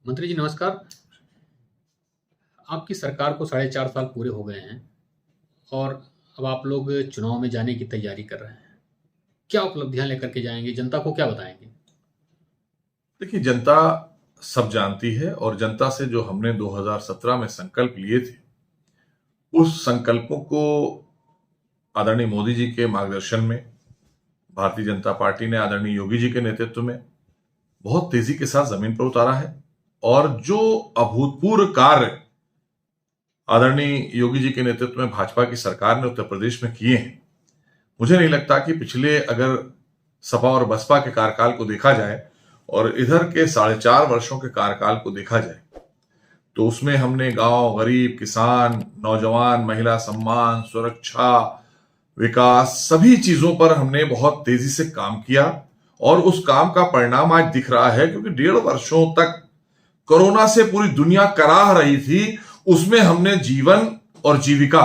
मंत्री जी नमस्कार। आपकी सरकार को 4.5 साल पूरे हो गए हैं और अब आप लोग चुनाव में जाने की तैयारी कर रहे हैं। क्या उपलब्धियां लेकर के जाएंगे? जनता को क्या बताएंगे? देखिए, जनता सब जानती है और जनता से जो हमने 2017 में संकल्प लिए थे, उस संकल्पों को आदरणीय मोदी जी के मार्गदर्शन में भारतीय जनता पार्टी ने आदरणीय योगी जी के नेतृत्व में बहुत तेजी के साथ जमीन पर उतारा है। और जो अभूतपूर्व कार्य आदरणीय योगी जी के नेतृत्व में भाजपा की सरकार ने उत्तर प्रदेश में किए हैं, मुझे नहीं लगता कि पिछले अगर सपा और बसपा के कार्यकाल को देखा जाए और इधर के 4.5 वर्षों के कार्यकाल को देखा जाए तो उसमें हमने गांव, गरीब, किसान, नौजवान, महिला सम्मान, सुरक्षा, विकास, सभी चीजों पर हमने बहुत तेजी से काम किया। और उस काम का परिणाम आज दिख रहा है, क्योंकि 1.5 वर्षों तक कोरोना से पूरी दुनिया कराह रही थी। उसमें हमने जीवन और जीविका,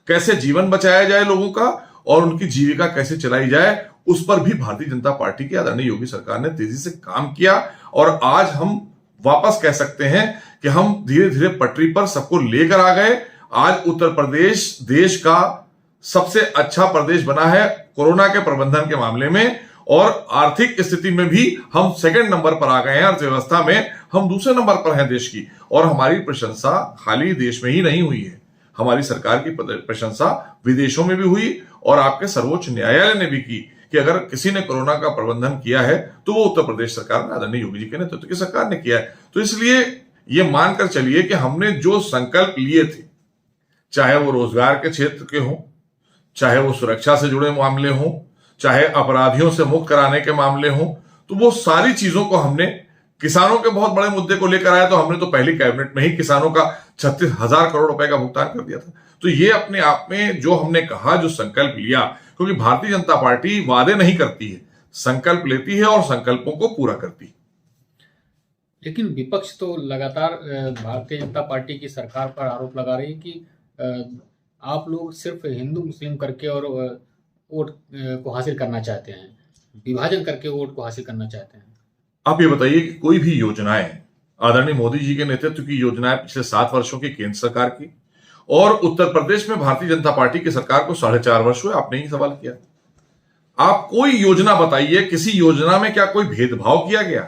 कैसे जीवन बचाया जाए लोगों का और उनकी जीविका कैसे चलाई जाए, उस पर भी भारतीय जनता पार्टी की आदरणीय योगी सरकार ने तेजी से काम किया। और आज हम वापस कह सकते हैं कि हम धीरे धीरे पटरी पर सबको लेकर आ गए। आज उत्तर प्रदेश देश का सबसे अच्छा प्रदेश बना है कोरोना के प्रबंधन के मामले में, और आर्थिक स्थिति में भी हम सेकंड नंबर पर आ गए हैं। अर्थव्यवस्था में हम दूसरे नंबर पर हैं देश की। और हमारी प्रशंसा खाली देश में ही नहीं हुई है, हमारी सरकार की प्रशंसा विदेशों में भी हुई और आपके सर्वोच्च न्यायालय ने भी की कि अगर किसी ने कोरोना का प्रबंधन किया है तो वो उत्तर प्रदेश सरकार ने आदरणीय योगी जी के नेतृत्व की सरकार ने किया है। तो इसलिए ये मानकर चलिए कि हमने जो संकल्प लिए थे, चाहे वो रोजगार के क्षेत्र के हों, चाहे वो सुरक्षा से जुड़े मामले हों, चाहे अपराधियों से मुक्त कराने के मामले हों, तो वो सारी चीजों को हमने, किसानों के बहुत बड़े मुद्दे को लेकर आया तो हमने तो पहली कैबिनेट में ही किसानों का 36,000 करोड़ रुपए का भुगतान कर दिया था। तो ये अपने आप में जो हमने कहा, जो संकल्प लिया, क्योंकि भारतीय जनता पार्टी वादे नहीं करती है, संकल्प लेती है और संकल्पों को पूरा करती है। लेकिन विपक्ष तो लगातार भारतीय जनता पार्टी की सरकार पर आरोप लगा रही है कि आप लोग सिर्फ हिंदू मुस्लिम करके और वोट को हासिल करना चाहते हैं, विभाजन करके वोट को हासिल करना चाहते हैं। आप ये बताइए कि कोई भी योजनाएं, आदरणीय मोदी जी के नेतृत्व की योजनाएं पिछले 7 वर्षों की केंद्र सरकार की, और उत्तर प्रदेश में भारतीय जनता पार्टी की सरकार को 4.5 वर्ष हुए, आपने ही सवाल किया। आप कोई योजना बताइए, किसी योजना में क्या कोई भेदभाव किया गया?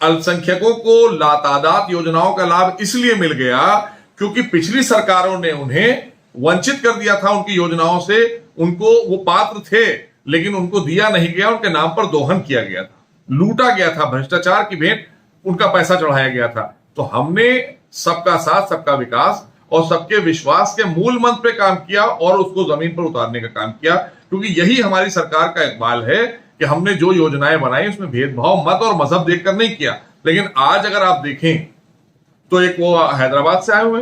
अल्पसंख्यकों को लातादाद योजनाओं का लाभ इसलिए मिल गया क्योंकि पिछली सरकारों ने उन्हें वंचित कर दिया था उनकी योजनाओं से। उनको, वो पात्र थे लेकिन उनको दिया नहीं गया, उनके नाम पर दोहन किया गया था, लूटा गया था, भ्रष्टाचार की भेंट उनका पैसा चढ़ाया गया था। तो हमने सबका साथ, सबका विकास और सबके विश्वास के मूल मंत्र पे काम किया और उसको जमीन पर उतारने का काम किया, क्योंकि यही हमारी सरकार का इकबाल है कि हमने जो योजनाएं बनाई उसमें भेदभाव मत और मजहब देखकर नहीं किया। लेकिन आज अगर आप देखें तो एक वो हैदराबाद से आए हुए,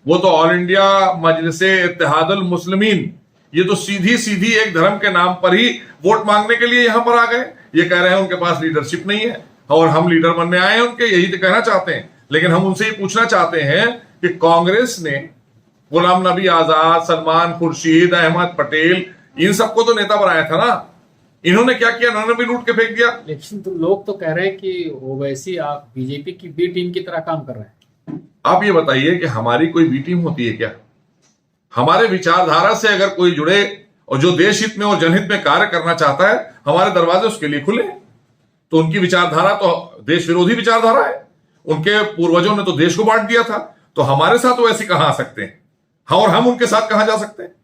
वो तो ऑल इंडिया मजलिसे इत्तेहादुल मुस्लिमीन, ये तो सीधी सीधी एक धर्म के नाम पर ही वोट मांगने के लिए यहां पर आ गए। ये कह रहे हैं उनके पास लीडरशिप नहीं है और हम लीडर बनने आए हैं उनके, यही तो कहना चाहते हैं। लेकिन हम उनसे ही पूछना चाहते हैं कि कांग्रेस ने गुलाम नबी आजाद, सलमान खुर्शीद, अहमद पटेल, इन सबको तो नेता बनाया था ना। इन्होंने क्या किया? इन्होंने भी लूट के फेंक दिया। लेकिन तो लोग तो कह रहे हैं कि ओवैसी आप बीजेपी की बी टीम की तरह काम कर रहे हैं। आप ये बताइए कि हमारी कोई बी टीम होती है क्या? हमारे विचारधारा से अगर कोई जुड़े और जो देश हित में और जनहित में कार्य करना चाहता है, हमारे दरवाजे उसके लिए खुले। तो उनकी विचारधारा तो देश विरोधी विचारधारा है, उनके पूर्वजों ने तो देश को बांट दिया था, तो हमारे साथ वो ऐसे कहां आ सकते हैं? हाँ, और हम उनके साथ कहां जा सकते हैं?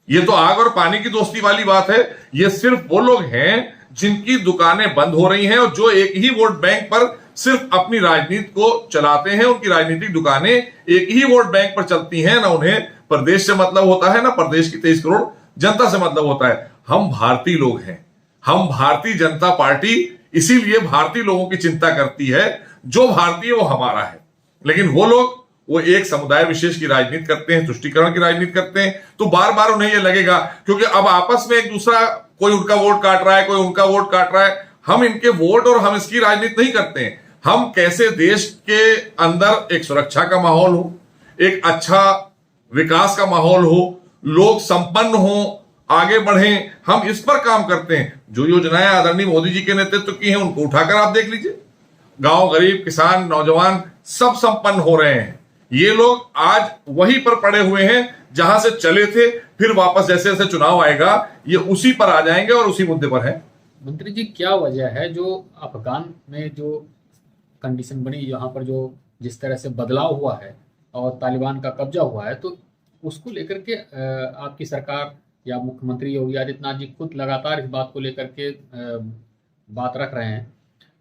ये तो आग और पानी की दोस्ती वाली बात है। ये सिर्फ वो लोग हैं जिनकी दुकानें बंद हो रही हैं और जो एक ही वोट बैंक पर सिर्फ अपनी राजनीति को चलाते हैं। उनकी राजनीतिक दुकानें एक ही वोट बैंक पर चलती हैं, ना उन्हें प्रदेश से मतलब होता है, ना प्रदेश की 23 करोड़ जनता से मतलब होता है। हम भारतीय लोग हैं, हम भारतीय जनता पार्टी इसीलिए भारतीय लोगों की चिंता करती है। जो भारतीय वो हमारा है, लेकिन वो लोग वो एक समुदाय विशेष की राजनीति करते हैं, तुष्टीकरण की राजनीति करते हैं। तो बार बार उन्हें ये लगेगा, क्योंकि अब आपस में एक दूसरा, कोई उनका वोट काट रहा है, कोई उनका वोट काट रहा है। हम इनके वोट और हम इसकी राजनीति नहीं करते हैं। हम कैसे देश के अंदर एक सुरक्षा का माहौल हो, एक अच्छा विकास का माहौल हो, लोग संपन्न हो, आगे बढ़ें, हम इस पर काम करते हैं। जो योजनाएं आदरणीय मोदी जी के नेतृत्व की हैं उनको उठाकर आप देख लीजिए। गांव गरीब, किसान, नौजवान सब संपन्न हो रहे हैं। ये लोग आज वहीं पर पड़े हुए हैं जहां से चले थे, फिर वापस जैसे जैसे चुनाव आएगा ये उसी पर आ जाएंगे और उसी मुद्दे पर है। मंत्री जी, क्या वजह है जो अफगान में जो कंडीशन बनी, यहाँ पर जो जिस तरह से बदलाव हुआ है और तालिबान का कब्जा हुआ है, तो उसको लेकर के आपकी सरकार या मुख्यमंत्री योगी आदित्यनाथ जी खुद लगातार इस बात को लेकर के बात रख रहे हैं,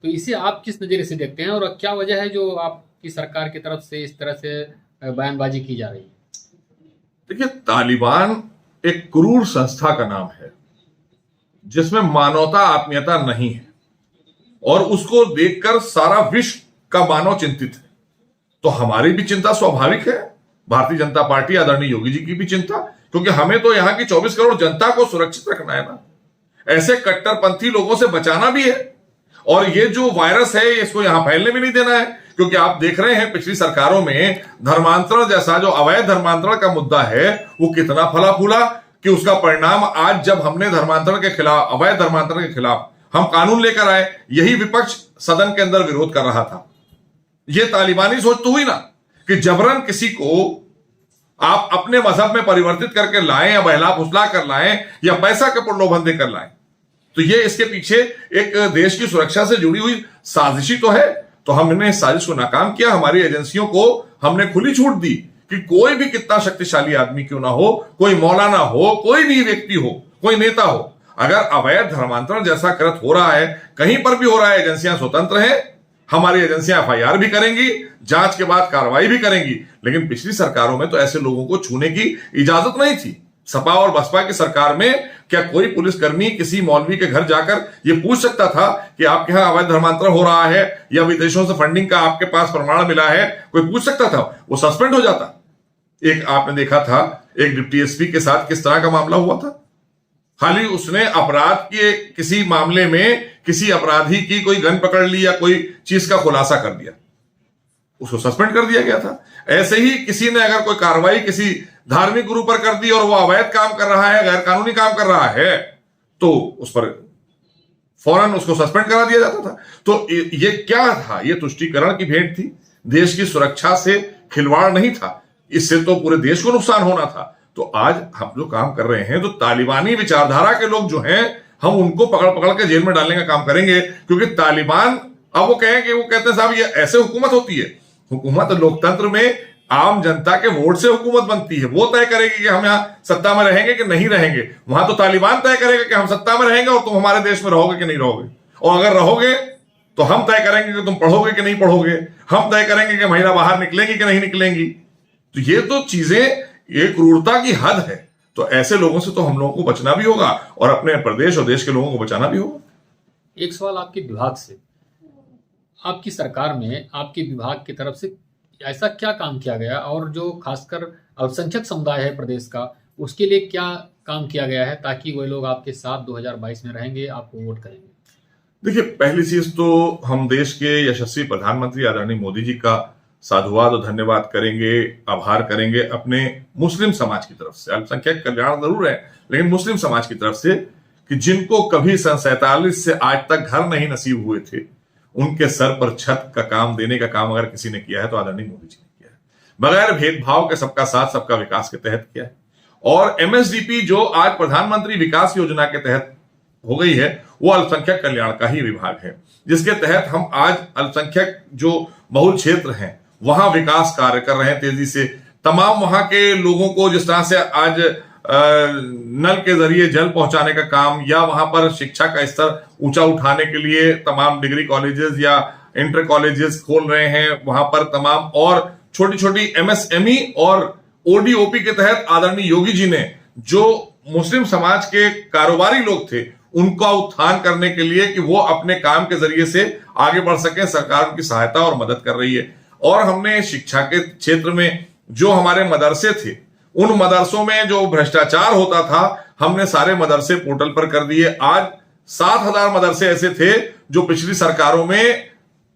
तो इसे आप किस नज़रिए से देखते हैं और क्या वजह है जो आपकी सरकार की तरफ से इस तरह से बयानबाजी की जा रही है? देखिए, तालिबान एक क्रूर संस्था का नाम है जिसमें मानवता, आत्मीयता नहीं है और उसको देखकर सारा विश्व का मानव चिंतित है। तो हमारी भी चिंता स्वाभाविक है, भारतीय जनता पार्टी आदरणीय योगी जी की भी चिंता, क्योंकि हमें तो यहाँ की 24 करोड़ जनता को सुरक्षित रखना है ना, ऐसे कट्टरपंथी लोगों से बचाना भी है। और ये जो वायरस है इसको यहां फैलने भी नहीं देना है, क्योंकि आप देख रहे हैं पिछली सरकारों में धर्मांतरण जैसा जो अवैध धर्मांतरण का मुद्दा है वो कितना फला फूला, कि उसका परिणाम आज जब हमने धर्मांतरण के खिलाफ, अवैध धर्मांतरण के खिलाफ हम कानून लेकर आए, यही विपक्ष सदन के अंदर विरोध कर रहा था। ये तालिबानी सोच तो हुई ना कि जबरन किसी को आप अपने मजहब में परिवर्तित करके लाएं या बहला फुसला कर लाएं या पैसा के प्रलोभन देकर लाएं। तो ये इसके पीछे एक देश की सुरक्षा से जुड़ी हुई साजिशी तो है। तो हमने इस साजिश को नाकाम किया। हमारी एजेंसियों को हमने खुली छूट दी कि कोई भी कितना शक्तिशाली आदमी क्यों ना हो, कोई मौलाना हो, कोई भी व्यक्ति हो, कोई नेता हो, अगर अवैध धर्मांतरण जैसा कृत हो रहा है, कहीं पर भी हो रहा है, एजेंसियां स्वतंत्र हैं। हमारी एजेंसियां एफआईआर भी करेंगी, जांच के बाद कार्रवाई भी करेंगी। लेकिन पिछली सरकारों में तो ऐसे लोगों को छूने की इजाजत नहीं थी। सपा और बसपा की सरकार में क्या कोई पुलिसकर्मी किसी मौलवी के घर जाकर यह पूछ सकता था कि आपके यहां अवैध धर्मांतरण हो रहा है या विदेशों से फंडिंग का आपके पास प्रमाण मिला है? कोई पूछ सकता था? वो सस्पेंड हो जाता। एक आपने देखा था एक डिप्टी एसपी के साथ किस तरह का मामला हुआ था। खाली उसने अपराध के किसी मामले में किसी अपराधी की कोई गन पकड़ ली या कोई चीज का खुलासा कर दिया, उसको सस्पेंड कर दिया गया था। ऐसे ही किसी ने अगर कोई कार्रवाई किसी धार्मिक गुरु पर कर दी और वो अवैध काम कर रहा है, गैर कानूनी काम कर रहा है, तो उस पर फौरन उसको सस्पेंड करा दिया जाता था। तो ये क्या था? ये तुष्टीकरण की भेंट थी, देश की सुरक्षा से खिलवाड़ नहीं था। इससे तो पूरे देश को नुकसान होना था। तो आज हम जो काम कर रहे हैं, तो तालिबानी विचारधारा के लोग जो हैं, हम उनको पकड़ पकड़ के जेल में डालने का काम करेंगे। क्योंकि तालिबान अब वो कहते हैं साहब ये ऐसे हुकूमत होती है। हुकूमत लोकतंत्र में आम जनता के वोट से हुकूमत बनती है। वो तय करेगी कि हम यहाँ सत्ता में रहेंगे कि नहीं रहेंगे। वहां तो तालिबान तय करेगा कि हम सत्ता में रहेंगे और तुम हमारे देश में रहोगे कि नहीं रहोगे। और अगर रहोगे तो हम तय करेंगे कि तुम पढ़ोगे कि नहीं पढ़ोगे, हम तय करेंगे कि महिला बाहर निकलेंगी कि नहीं निकलेंगी। तो ये तो चीजें, ये क्रूरता की हद है। तो ऐसे लोगों से तो हम लोगों को बचना भी होगा और अपने प्रदेश और देश के लोगों को बचाना भी होगा। एक सवाल आपके विभाग से, आपकी सरकार में आपके विभाग की तरफ से ऐसा क्या काम किया गया और जो खासकर अल्पसंख्यक समुदाय है प्रदेश का, उसके लिए क्या काम किया गया है ताकि वह लोग आपके साथ 2022 में रहेंगे, आपको वोट करेंगे? देखिए, पहली चीज तो हम देश के यशस्वी प्रधानमंत्री आदरणीय मोदी जी का साधुवाद और धन्यवाद करेंगे, आभार करेंगे अपने मुस्लिम समाज की तरफ से। अल्पसंख्यक कल्याण जरूर है, लेकिन मुस्लिम समाज की तरफ से, कि जिनको कभी सन 47 से आज तक घर नहीं नसीब हुए थे, उनके सर पर छत का काम देने का काम अगर किसी ने किया है तो आदरणीय मोदी जी ने किया है। बगैर भेदभाव के सबका साथ सबका विकास के तहत किया है। और एमएसडीपी जो आज प्रधानमंत्री विकास योजना के तहत हो गई है, वो अल्पसंख्यक कल्याण का ही विभाग है, जिसके तहत हम आज अल्पसंख्यक जो बहुल क्षेत्र हैं वहां विकास कार्य कर रहे हैं तेजी से। तमाम वहां के लोगों को जिस तरह से आज नल के जरिए जल पहुंचाने का काम, या वहां पर शिक्षा का स्तर ऊंचा उठाने के लिए तमाम डिग्री कॉलेजेस या इंटर कॉलेजेस खोल रहे हैं, वहां पर तमाम और छोटी छोटी एमएसएमई और ओडीओपी के तहत आदरणीय योगी जी ने जो मुस्लिम समाज के कारोबारी लोग थे उनका उत्थान करने के लिए कि वो अपने काम के जरिए से आगे बढ़ सके, सरकार उनकी सहायता और मदद कर रही है। और हमने शिक्षा के क्षेत्र में जो हमारे मदरसे थे, उन मदरसों में जो भ्रष्टाचार होता था, हमने सारे मदरसे पोर्टल पर कर दिए। आज 7,000 मदरसे ऐसे थे जो पिछली सरकारों में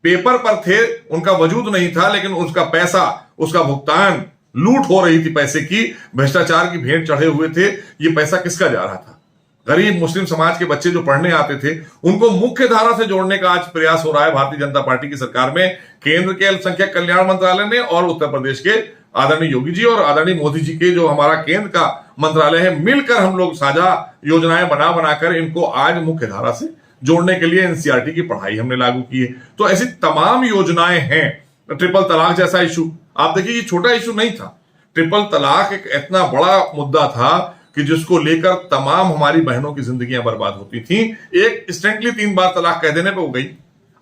पेपर पर थे, उनका वजूद नहीं था, लेकिन उसका पैसा, उसका भुगतान, लूट हो रही थी पैसे की, भ्रष्टाचार की भेंट चढ़े हुए थे। ये पैसा किसका जा रहा था? गरीब मुस्लिम समाज के बच्चे जो पढ़ने आते थे उनको मुख्य धारा से जोड़ने का आज प्रयास हो रहा है भारतीय जनता पार्टी की सरकार में, केंद्र के अल्पसंख्यक कल्याण मंत्रालय ने और उत्तर प्रदेश के आदरणीय योगी जी और आदरणीय मोदी जी के जो हमारा केंद्र का मंत्रालय है, मिलकर हम लोग साझा योजनाएं बनाकर इनको आज मुख्य धारा से जोड़ने के लिए एनसीईआरटी की पढ़ाई हमने लागू की है। तो ऐसी तमाम योजनाएं हैं। ट्रिपल तलाक जैसा इशू, आप देखिए ये छोटा इशू नहीं था। ट्रिपल तलाक एक इतना बड़ा मुद्दा था कि जिसको लेकर तमाम हमारी बहनों की जिंदगियां बर्बाद होती थी। एक इंस्टेंटली 3 बार तलाक कह देने पे हो गई।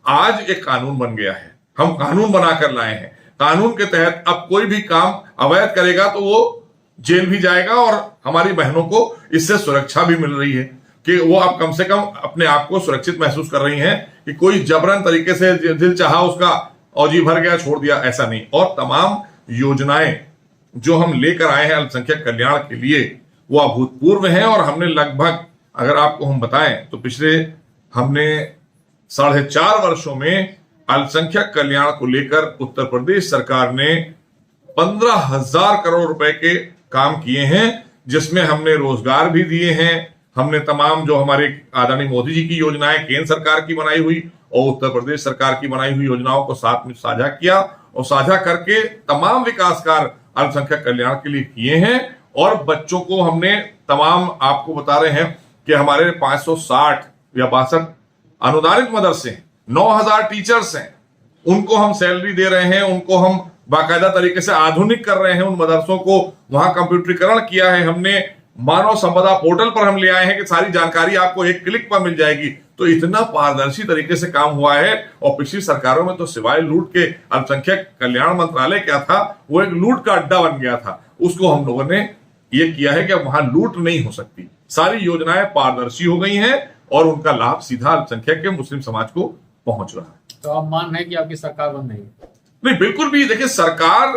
आज एक कानून बन गया है, हम कानून बनाकर लाए हैं। कानून के तहत अब कोई भी काम अवैध करेगा तो वो जेल भी जाएगा और हमारी बहनों को इससे सुरक्षा भी मिल रही है कि वो अब कम से कम अपने आप को सुरक्षित महसूस कर रही हैं कि कोई जबरन तरीके से दिल चाहा उसका और जी भर गया छोड़ दिया, ऐसा नहीं। और तमाम योजनाएं जो हम लेकर आए हैं अल्पसंख्यक कल्याण के लिए वो अभूतपूर्व हैं। और हमने लगभग, अगर आपको हम बताएं तो पिछले हमने 4.5 वर्षों में अल्पसंख्यक कल्याण को लेकर उत्तर प्रदेश सरकार ने 15,000 करोड़ रुपए के काम किए हैं, जिसमें हमने रोजगार भी दिए हैं। हमने तमाम जो हमारे आदरणीय मोदी जी की योजनाएं केंद्र सरकार की बनाई हुई और उत्तर प्रदेश सरकार की बनाई हुई योजनाओं को साथ में साझा किया और साझा करके तमाम विकास कार्य अल्पसंख्यक कल्याण के लिए किए हैं। और बच्चों को हमने तमाम, आपको बता रहे हैं कि हमारे 560 या 62 अनुदानित मदरसे हैं, 9,000 टीचर्स हैं, उनको हम सैलरी दे रहे हैं, उनको हम बाकायदा तरीके से आधुनिक कर रहे हैं। उन मदरसों को वहां कंप्यूटरीकरण किया है हमने, मानव संपदा पोर्टल पर हम ले आए हैं कि सारी जानकारी आपको एक क्लिक पर मिल जाएगी। तो इतना पारदर्शी तरीके से काम हुआ है। और पिछली सरकारों में तो सिवाय लूट के अल्पसंख्यक कल्याण मंत्रालय क्या था, वो एक लूट का अड्डा बन गया था। उसको हम लोगों ने ये किया है कि अब वहां लूट नहीं हो सकती, सारी योजनाएं पारदर्शी हो गई हैं और उनका लाभ सीधा अल्पसंख्यक के मुस्लिम समाज को पहुंच रहा है। तो आप मान रहे हैं कि आपकी सरकार बन रही है? नहीं, बिल्कुल भी। देखिए, सरकार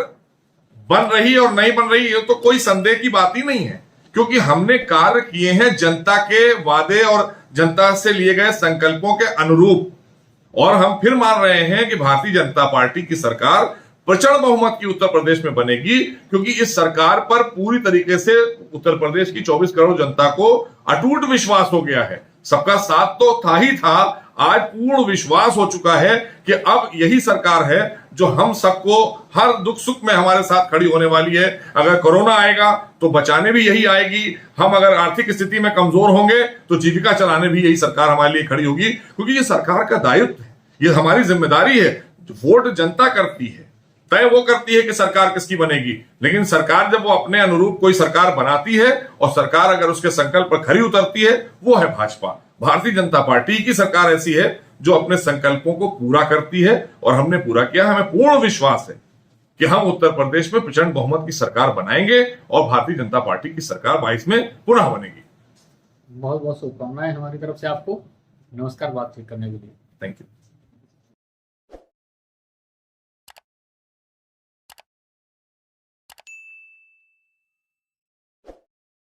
बन रही है और नहीं बन रही है तो कोई संदेह की बात ही नहीं है, क्योंकि हमने कार्य किए हैं जनता के वादे और जनता से लिए गए संकल्पों के अनुरूप। और हम फिर मान रहे हैं कि भारतीय जनता पार्टी की सरकार प्रचंड बहुमत की उत्तर प्रदेश में बनेगी, क्योंकि इस सरकार पर पूरी तरीके से उत्तर प्रदेश की 24 करोड़ जनता को अटूट विश्वास हो गया है। सबका साथ तो था ही था, आज पूर्ण विश्वास हो चुका है कि अब यही सरकार है जो हम सबको हर दुख सुख में हमारे साथ खड़ी होने वाली है। अगर कोरोना आएगा तो बचाने भी यही आएगी, हम अगर आर्थिक स्थिति में कमजोर होंगे तो जीविका चलाने भी यही सरकार हमारे लिए खड़ी होगी, क्योंकि ये सरकार का दायित्व है, ये हमारी जिम्मेदारी है। वोट जनता करती है, तय वो करती है कि सरकार किसकी बनेगी, लेकिन सरकार जब वो अपने अनुरूप कोई सरकार बनाती है और सरकार अगर उसके संकल्प पर खरी उतरती है, वो है भाजपा। भारतीय जनता पार्टी की सरकार ऐसी है जो अपने संकल्पों को पूरा करती है और हमने पूरा किया। हमें पूर्ण विश्वास है कि हम उत्तर प्रदेश में प्रचंड बहुमत की सरकार बनाएंगे और भारतीय जनता पार्टी की सरकार 22 में पुनः बनेगी। बहुत बहुत शुभकामनाएं हमारी तरफ से आपको। नमस्कार बातचीत करने के लिए। Thank you.